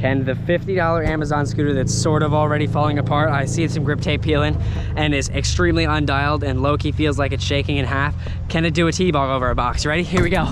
Ken, the $50 Amazon scooter that's sort of already falling apart. I see some grip tape peeling and is extremely undialed and low-key feels like it's shaking in half. Can it do a T-bog over a box? You ready? Here we go.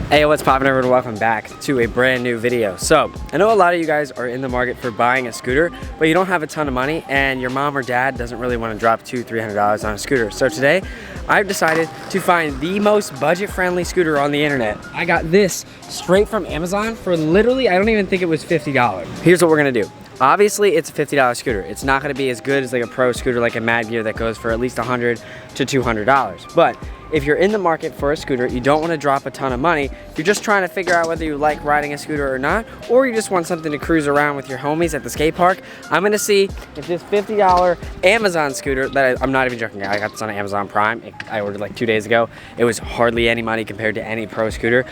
Hey, what's poppin', everyone? Welcome back to a brand new video. So, I know a lot of you guys are in the market for buying a scooter, but you don't have a ton of money and your mom or dad doesn't really want to drop $200–300 on a scooter. So today, I've decided to find the most budget-friendly scooter on the internet. I got this straight from Amazon for literally, I don't even think it was $50. Here's what we're gonna do. Obviously, it's a $50 scooter. It's not gonna be as good as like a pro scooter like a Mad Gear that goes for at least $100 to $200. But if you're in the market for a scooter, you don't want to drop a ton of money, you're just trying to figure out whether you like riding a scooter or not, or you just want something to cruise around with your homies at the skate park, I'm gonna see if this $50 Amazon scooter, that I'm not even joking, I got this on Amazon Prime, I ordered like 2 days ago, it was hardly any money compared to any pro scooter.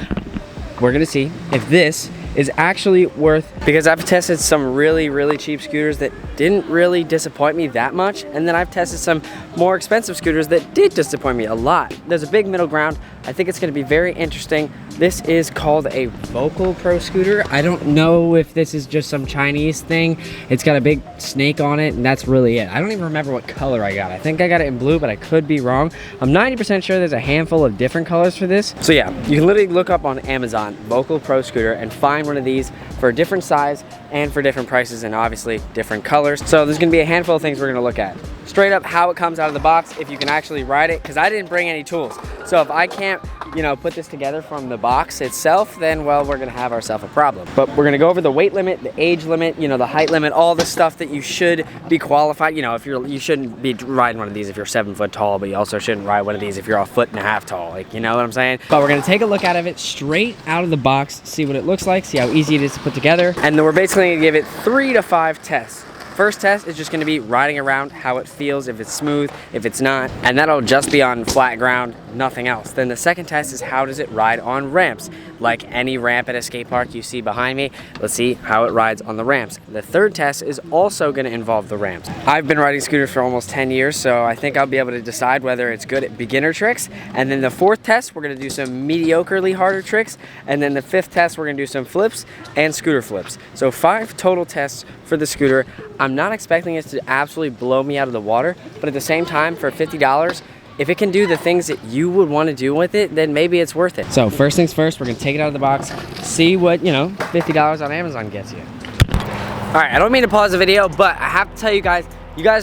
We're gonna see if this is actually worth, because I've tested some really cheap scooters that didn't really disappoint me that much, and then I've tested some more expensive scooters that did disappoint me a lot. There's a big middle ground. I think it's gonna be very interesting. This is called a Vocal Pro scooter. I don't know if this is just some Chinese thing. It's got a big snake on it, and that's really it. I don't even remember what color I got. I think I got it in blue, but I could be wrong. I'm 90% sure there's a handful of different colors for this. So yeah, you can literally look up on Amazon, Vocal Pro scooter, and find one of these for a different size and for different prices and obviously different colors. So there's gonna be a handful of things we're gonna look at. Straight up how it comes out of the box, if you can actually ride it, because I didn't bring any tools. So if I can't, you know, put this together from the box itself, then well, we're gonna have ourselves a problem. But we're gonna go over the weight limit, the age limit, you know, the height limit, all the stuff that you should be qualified. You know, if you shouldn't be riding one of these if you're 7 foot tall, but you also shouldn't ride one of these if you're a 1.5 foot tall. Like, you know what I'm saying? But we're gonna take a look out of it straight out of the box, see what it looks like, see how easy it is to put together, and then we're basically gonna give it 3 to 5 tests. First test is just gonna be riding around, how it feels, if it's smooth, if it's not, and that'll just be on flat ground, nothing else. Then the second test is how does it ride on ramps? Like any ramp at a skate park you see behind me, let's see how it rides on the ramps. The third test is also gonna involve the ramps. I've been riding scooters for almost 10 years, so I think I'll be able to decide whether it's good at beginner tricks. And then the fourth test, we're gonna do some mediocrely harder tricks. And then the fifth test, we're gonna do some flips and scooter flips. So 5 total tests for the scooter. I'm not expecting it to absolutely blow me out of the water, but at the same time, for $50, if it can do the things that you would want to do with it, then maybe it's worth it. So first things first, we're gonna take it out of the box, see what, you know, $50 on Amazon gets you. All right, I don't mean to pause the video, but I have to tell you guys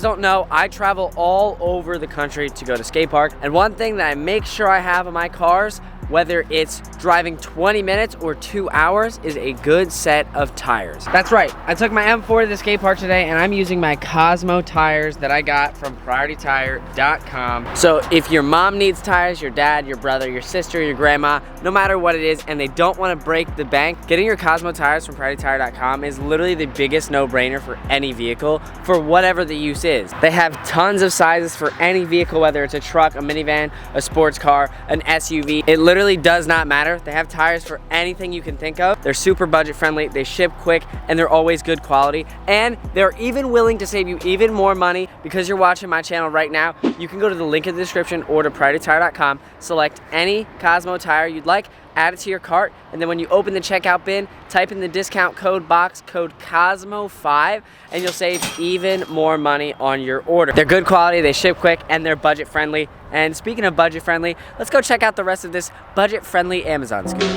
don't know, I travel all over the country to go to skate park. And one thing that I make sure I have in my cars, whether it's driving 20 minutes or 2 hours, is a good set of tires. That's right, I took my M4 to the skate park today and I'm using my Cosmo tires that I got from PriorityTire.com. So if your mom needs tires, your dad, your brother, your sister, your grandma, no matter what it is, and they don't want to break the bank, getting your Cosmo tires from PriorityTire.com is literally the biggest no-brainer for any vehicle for whatever the use is. They have tons of sizes for any vehicle, whether it's a truck, a minivan, a sports car, an SUV. It literally does not matter. They have tires for anything you can think of. They're super budget friendly, they ship quick, and they're always good quality. And they're even willing to save you even more money because you're watching my channel right now. You can go to the link in the description or to PriorityTire.com, select any Cosmo tire you'd like, add it to your cart, and then when you open the checkout bin, type in the discount code box code COSMO5, and you'll save even more money on your order. They're good quality, they ship quick, and they're budget friendly. And speaking of budget friendly, let's go check out the rest of this budget friendly Amazon scooter.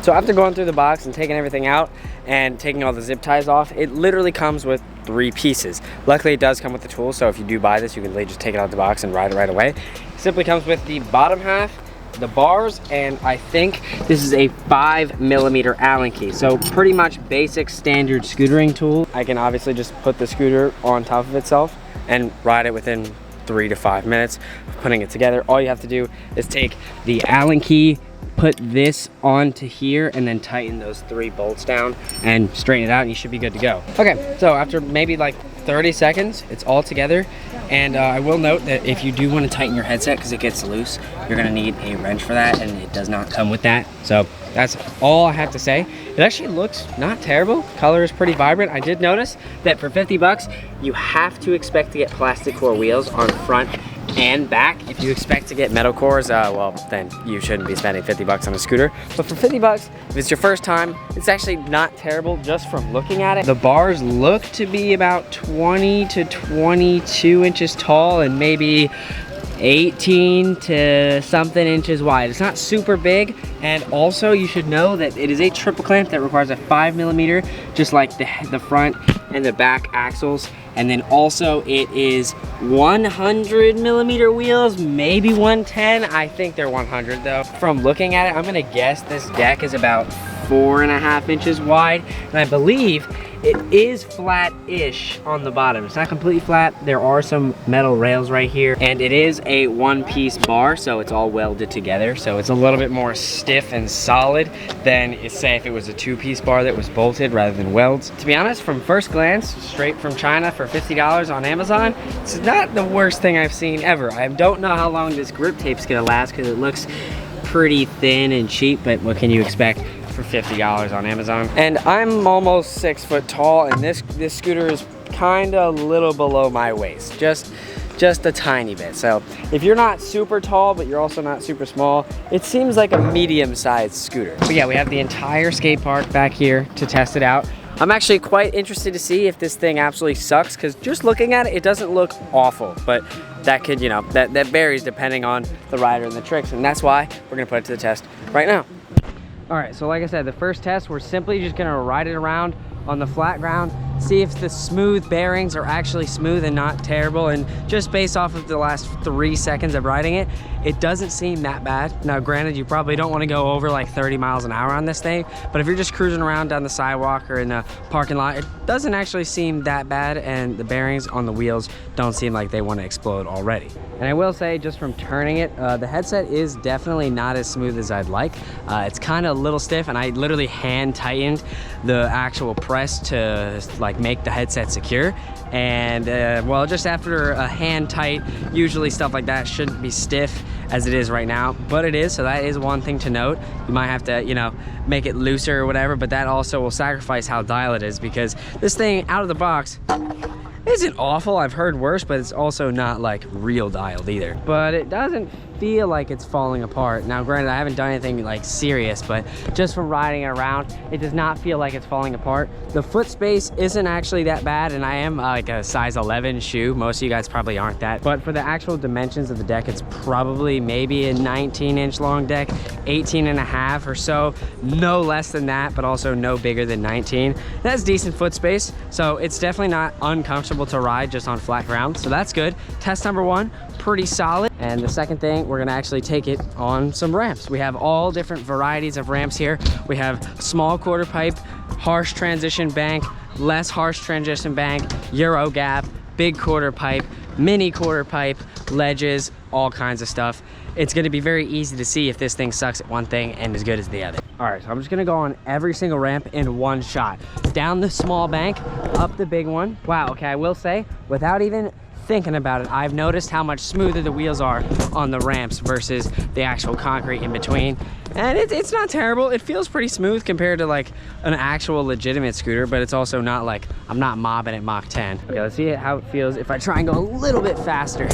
So after going through the box and taking everything out and taking all the zip ties off, it literally comes with 3 pieces. Luckily it does come with the tools, so if you do buy this, you can literally just take it out of the box and ride it right away. It simply comes with the bottom half, the bars, and I think this is a 5mm Allen key. So pretty much basic standard scootering tool. I can obviously just put the scooter on top of itself and ride it within 3 to 5 minutes of putting it together. All you have to do is take the Allen key, put this onto here, and then tighten those 3 bolts down and straighten it out, and you should be good to go. Okay, so after maybe like 30 seconds, it's all together. And I will note that if you do want to tighten your headset because it gets loose, you're gonna need a wrench for that, and it does not come with that. So That's all I have to say. It actually looks not terrible. Color is pretty vibrant. I did notice that for 50 bucks, you have to expect to get plastic core wheels on front and back. If you expect to get metal cores, well, then you shouldn't be spending 50 bucks on a scooter. But for 50 bucks, if it's your first time, it's actually not terrible just from looking at it. The bars look to be about 20 to 22 inches tall and maybe 18 to something inches wide. It's not super big, and also you should know that it is a triple clamp that requires a 5mm, just like the front and the back axles. And then also it is 100mm wheels, maybe 110. I think they're 100 though. From looking at it, I'm gonna guess this deck is about 4.5 inches wide, and I believe it is flat-ish on the bottom. It's not completely flat. There are some metal rails right here, and it is a one-piece bar, so it's all welded together. So it's a little bit more stiff and solid than, say, if it was a two-piece bar that was bolted rather than welds. To be honest, from first glance, straight from China for $50 on Amazon, it's not the worst thing I've seen ever. I don't know how long this grip tape's gonna last because it looks pretty thin and cheap, but what can you expect for $50 on Amazon? And I'm almost 6 foot tall, and this scooter is kind of a little below my waist, just a tiny bit. So if you're not super tall, but you're also not super small, it seems like a medium-sized scooter. But yeah, we have the entire skate park back here to test it out. I'm actually quite interested to see if this thing absolutely sucks, because just looking at it, it doesn't look awful, but that could, you know, that varies depending on the rider and the tricks, and that's why we're gonna put it to the test right now. All right, so like I said, the first test, we're simply just gonna ride it around on the flat ground, see if the smooth bearings are actually smooth and not terrible. And just based off of the last 3 seconds of riding it, it doesn't seem that bad. Now granted, you probably don't want to go over like 30 miles an hour on this thing, but if you're just cruising around down the sidewalk or in the parking lot, it doesn't actually seem that bad, and the bearings on the wheels don't seem like they want to explode already. And I will say, just from turning it, the headset is definitely not as smooth as I'd like. It's kind of a little stiff, and I literally hand tightened the actual press to like make the headset secure. And well, just after a hand tight, usually stuff like that shouldn't be stiff as it is right now, but it is. So that is one thing to note. You might have to, you know, make it looser or whatever, but that also will sacrifice how dialed it is, because this thing out of the box isn't awful. I've heard worse, but it's also not like real dialed either. But it doesn't feel like it's falling apart. Now granted, I haven't done anything like serious, but just from riding it around, it does not feel like it's falling apart. The foot space isn't actually that bad, and I am like a size 11 shoe. Most of you guys probably aren't that, but for the actual dimensions of the deck, it's probably maybe a 19-inch long deck, 18.5 or so, no less than that, but also no bigger than 19. That's decent foot space, so it's definitely not uncomfortable to ride just on flat ground, so that's good. Test number one, pretty solid. And the second thing, we're gonna actually take it on some ramps. We have all different varieties of ramps here. We have small quarter pipe, harsh transition bank, less harsh transition bank, Euro gap, big quarter pipe, mini quarter pipe, ledges, all kinds of stuff. It's gonna be very easy to see if this thing sucks at one thing and as good as the other. All right, so I'm just gonna go on every single ramp in one shot. Down the small bank, up the big one. Wow, okay, I will say, without even thinking about it, I've noticed how much smoother the wheels are on the ramps versus the actual concrete in between. And it's not terrible. It feels pretty smooth compared to like an actual legitimate scooter, but it's also not like I'm not mobbing at Mach 10. Okay, let's see how it feels if I try and go a little bit faster.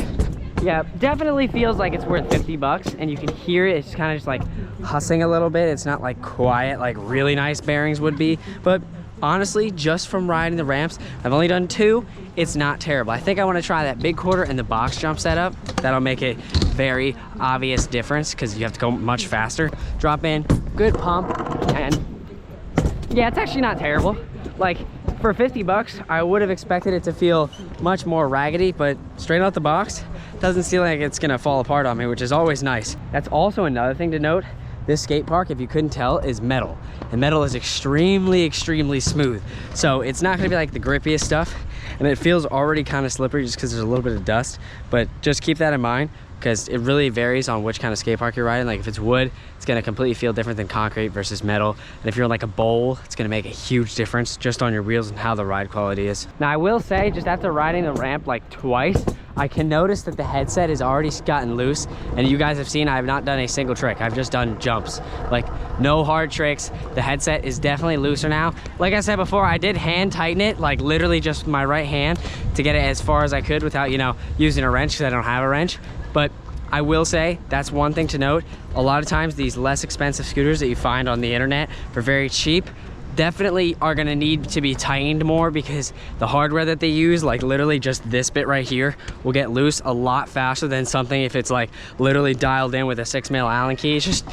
Yeah, definitely feels like it's worth 50 bucks, and you can hear it. It's kind of just like hussing a little bit. It's not like quiet like really nice bearings would be, but honestly, just from riding the ramps, I've only done 2, it's not terrible. I think I want to try that big quarter and the box jump setup. That'll make a very obvious difference because you have to go much faster. Drop in, good pump, and yeah, it's actually not terrible. Like, for 50 bucks, I would have expected it to feel much more raggedy, but straight out the box, doesn't seem like it's gonna fall apart on me, which is always nice. That's also another thing to note. This skate park, if you couldn't tell, is metal. And metal is extremely, extremely smooth. So it's not gonna be like the grippiest stuff. And it feels already kind of slippery just because there's a little bit of dust. But just keep that in mind, because it really varies on which kind of skate park you're riding. Like if it's wood, it's gonna completely feel different than concrete versus metal. And if you're in like a bowl, it's gonna make a huge difference just on your wheels and how the ride quality is. Now I will say, just after riding the ramp like twice, I can notice that the headset has already gotten loose, and you guys have seen I have not done a single trick. I've just done jumps, like no hard tricks. The headset is definitely looser now. Like I said before, I did hand tighten it, like literally just my right hand to get it as far as I could without, you know, using a wrench because I don't have a wrench. But I will say that's one thing to note. A lot of times these less expensive scooters that you find on the internet for very cheap definitely are gonna need to be tightened more, because the hardware that they use, like literally just this bit right here, will get loose a lot faster than something if it's like literally dialed in with a 6mm Allen key. It's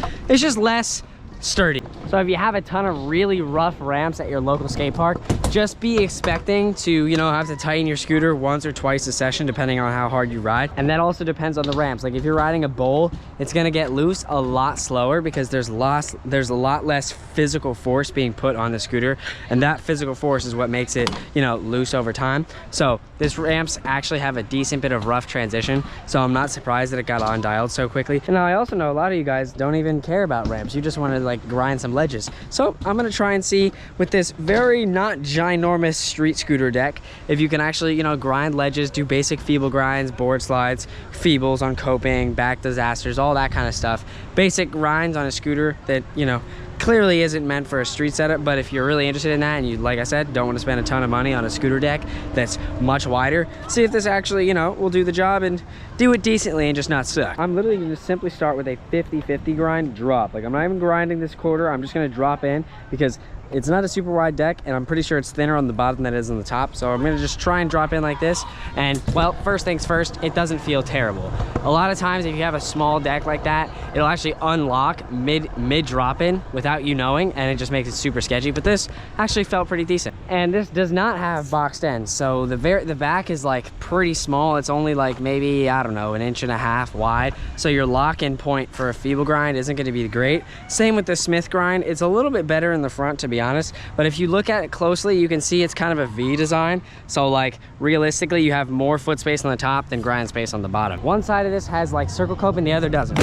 just less sturdy. So if you have a ton of really rough ramps at your local skate park, just be expecting to, you know, have to tighten your scooter once or twice a session depending on how hard you ride. And that also depends on the ramps. Like if you're riding a bowl, it's gonna get loose a lot slower because there's a lot less physical force being put on the scooter, and that physical force is what makes it, you know, loose over time. So this ramps actually have a decent bit of rough transition, so I'm not surprised that it got undialed so quickly. And now I also know a lot of you guys don't even care about ramps. You just want to like grind some ledges. So I'm gonna try and see with this very not ginormous street scooter deck if you can actually, you know, grind ledges, do basic feeble grinds, board slides, feebles on coping, back disasters, all that kind of stuff. Basic grinds on a scooter that, you know, clearly isn't meant for a street setup, but if you're really interested in that and you, like I said, don't want to spend a ton of money on a scooter deck that's much wider, see if this actually, you know, will do the job and do it decently and just not suck. I'm literally going to simply start with a 50-50 grind drop. Like I'm not even grinding this quarter, I'm just going to drop in because it's not a super wide deck and I'm pretty sure it's thinner on the bottom than it is on the top. So I'm gonna just try and drop in like this. And well, first things first, it doesn't feel terrible. A lot of times if you have a small deck like that, it'll actually unlock mid drop in without you knowing, and it just makes it super sketchy. But this actually felt pretty decent. And this does not have boxed ends. So the back is like pretty small. It's only like maybe, I don't know, 1.5 inches wide. So your lock-in point for a feeble grind isn't gonna be great. Same with the Smith grind. It's a little bit better in the front, to be honest, but if you look at it closely, you can see it's kind of a V design. So like realistically, you have more foot space on the top than grind space on the bottom. One side of this has like circle cope and the other doesn't.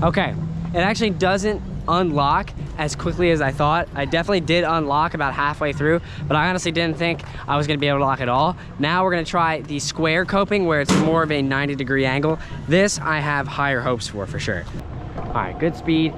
Okay, it actually doesn't unlock as quickly as I thought. I definitely did unlock about halfway through, but I honestly didn't think I was gonna be able to lock it all. Now we're gonna try the square coping where it's more of a 90-degree angle. This I have higher hopes for sure. All right, good speed.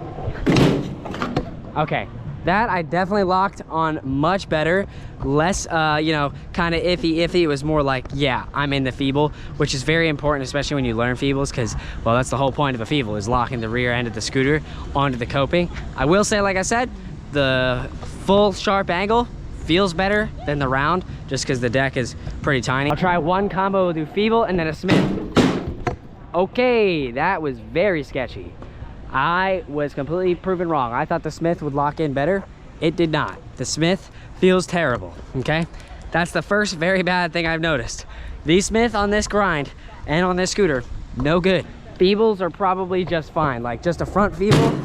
Okay. That I definitely locked on much better, less, you know, kind of iffy. It was more like, yeah, I'm in the feeble, which is very important, especially when you learn feebles, because, well, that's the whole point of a feeble, is locking the rear end of the scooter onto the coping. I will say, like I said, the full sharp angle feels better than the round, just because the deck is pretty tiny. I'll try one combo, do feeble, and then a Smith. Okay, that was very sketchy. I was completely proven wrong. I thought the Smith would lock in better. It did not. The Smith feels terrible, okay? That's the first very bad thing I've noticed. The Smith on this grind and on this scooter, no good. Feebles are probably just fine. Like just a front feeble,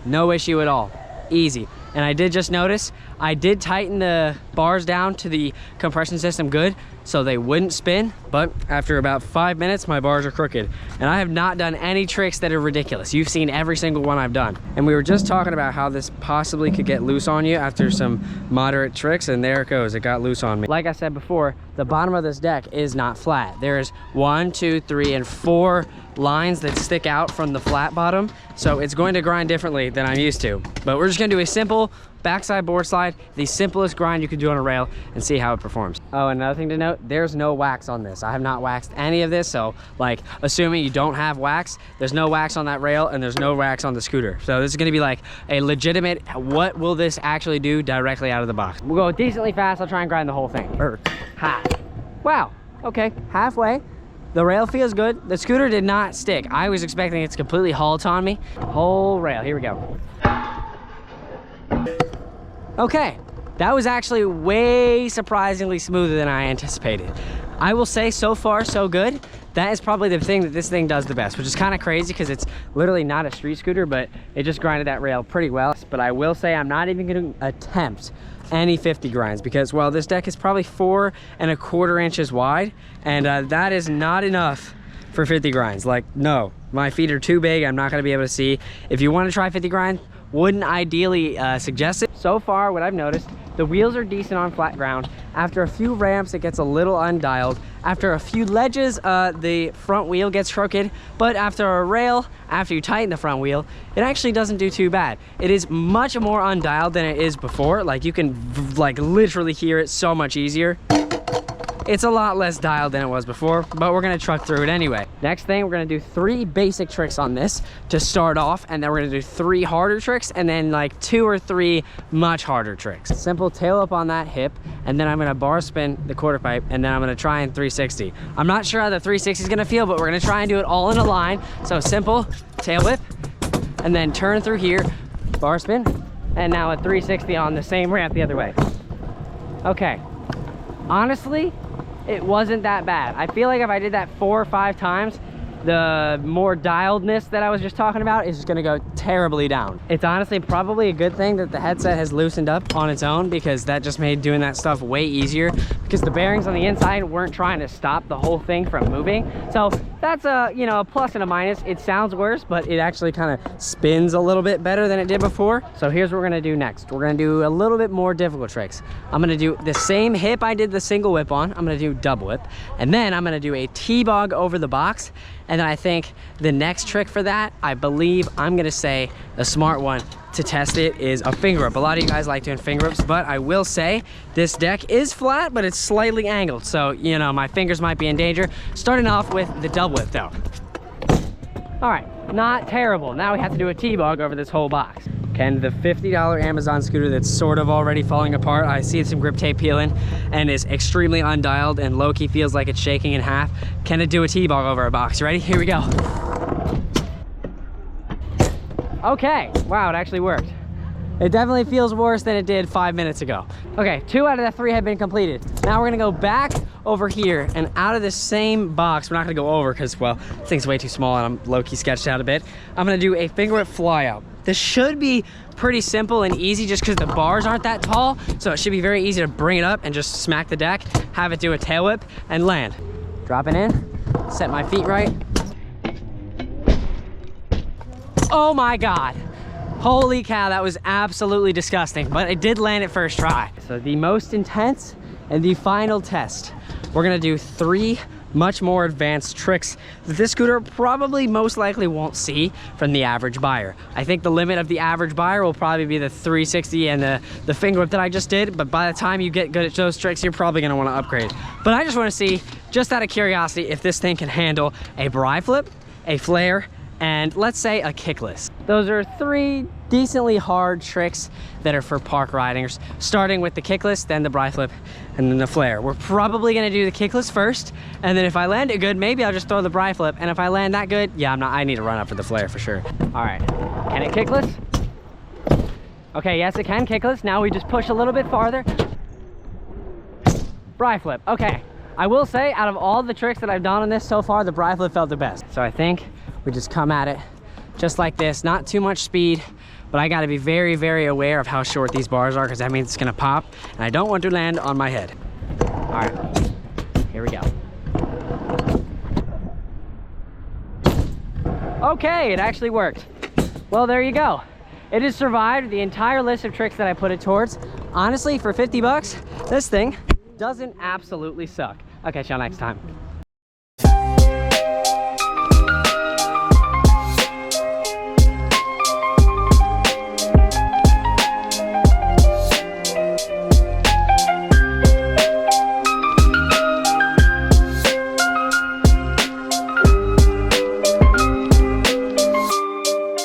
no issue at all, easy. And I did just notice, I did tighten the bars down to the compression system good, so they wouldn't spin, but after about 5 minutes, my bars are crooked. And I have not done any tricks that are ridiculous. You've seen every single one I've done. And we were just talking about how this possibly could get loose on you after some moderate tricks, and there it goes, it got loose on me. Like I said before, the bottom of this deck is not flat. There's 1, 2, 3, and 4 lines that stick out from the flat bottom, so it's going to grind differently than I'm used to. But we're just gonna do a simple backside board slide, the simplest grind you can do on a rail, and see how it performs. Oh, another thing to note, there's no wax on this. I have not waxed any of this, so like assuming you don't have wax, there's no wax on that rail and there's no wax on the scooter. So this is gonna be like a legitimate, what will this actually do directly out of the box. We'll go decently fast, I'll try and grind the whole thing. Ha. Wow, okay, halfway. The rail feels good. The scooter did not stick. I was expecting it to completely halt on me. Whole rail, here we go. Okay, that was actually way surprisingly smoother than I anticipated. I will say so far so good. That is probably the thing that this thing does the best, which is kind of crazy because it's literally not a street scooter, but it just grinded that rail pretty well. But I will say I'm not even going to attempt any 50 grinds because, well, this deck is probably 4¼ inches wide, and that is not enough for 50 grinds. Like, no, my feet are too big. I'm not going to be able to see. If you want to try 50 grinds, wouldn't ideally suggest it. So far, what I've noticed, The wheels are decent on flat ground. After a few ramps, it gets a little undialed. After a few ledges, the front wheel gets crooked, but after a rail, after you tighten the front wheel, it actually doesn't do too bad. It is much more undialed than it is before. Like, you can like literally hear it so much easier. It's a lot less dialed than it was before, but we're gonna truck through it anyway. Next thing, we're gonna do 3 basic tricks on this to start off, and then we're gonna do 3 harder tricks, and then like 2 or 3 much harder tricks. Simple tail up on that hip, and then I'm gonna bar spin the quarter pipe, and then I'm gonna try and 360. I'm not sure how the 360 is gonna feel, but we're gonna try and do it all in a line. So simple, tail whip, and then turn through here, bar spin, and now a 360 on the same ramp the other way. Okay, honestly, it wasn't that bad. I feel like if I did that 4 or 5 times, the more dialedness that I was just talking about is just gonna go terribly down. It's honestly probably a good thing that the headset has loosened up on its own, because that just made doing that stuff way easier, because the bearings on the inside weren't trying to stop the whole thing from moving. So that's a, you know, a plus and a minus. It sounds worse, but it actually kind of spins a little bit better than it did before. So here's what we're gonna do next. We're gonna do a little bit more difficult tricks. I'm gonna do the same hip I did the single whip on. I'm gonna do double whip, and then I'm gonna do a T-bog over the box. And then I think the next trick for that, I believe I'm gonna say the smart one to test it is a finger whip. A lot of you guys like doing finger whips, but I will say this deck is flat, but it's slightly angled. So, you know, my fingers might be in danger. Starting off with the double whip though. All right, not terrible. Now we have to do a T-bog over this whole box. Can the $50 Amazon scooter that's sort of already falling apart, I see some grip tape peeling and is extremely undialed and low-key feels like it's shaking in half, can it do a T-bog over a box? Ready? Here we go. Okay, wow, it actually worked. It definitely feels worse than it did 5 minutes ago. Okay, 2 out of the 3 have been completed. Now we're gonna go back over here and out of the same box. We're not gonna go over because, well, this thing's way too small and I'm low-key sketched out a bit. I'm gonna do a finger whip fly out. This should be pretty simple and easy just because the bars aren't that tall. So it should be very easy to bring it up and just smack the deck, have it do a tail whip and land. Drop it in, set my feet right. Oh my God. Holy cow, that was absolutely disgusting, but I did land it first try. So the most intense and the final test, we're gonna do 3 much more advanced tricks that this scooter probably most likely won't see from the average buyer. I think the limit of the average buyer will probably be the 360 and the finger whip that I just did, but by the time you get good at those tricks, you're probably gonna wanna upgrade. But I just wanna see, just out of curiosity, if this thing can handle a bri flip, a flare, and let's say a kickless. Those are 3 decently hard tricks that are for park riders, starting with the kickless, then the bri flip, and then the flare. We're probably gonna do the kickless first, and then if I land it good, maybe I'll just throw the bri flip, and if I land that good, yeah, I need to run up for the flare for sure. All right, can it kickless? Okay, yes it can kickless. Now we just push a little bit farther. Bri flip, okay. I will say, out of all the tricks that I've done on this so far, the bri flip felt the best. So I think we just come at it just like this, not too much speed, but I gotta be very, very aware of how short these bars are because that means it's gonna pop, and I don't want to land on my head. All right, here we go. Okay, it actually worked. Well, there you go. It has survived the entire list of tricks that I put it towards. Honestly, for 50 bucks, this thing doesn't absolutely suck. I'll catch y'all next time.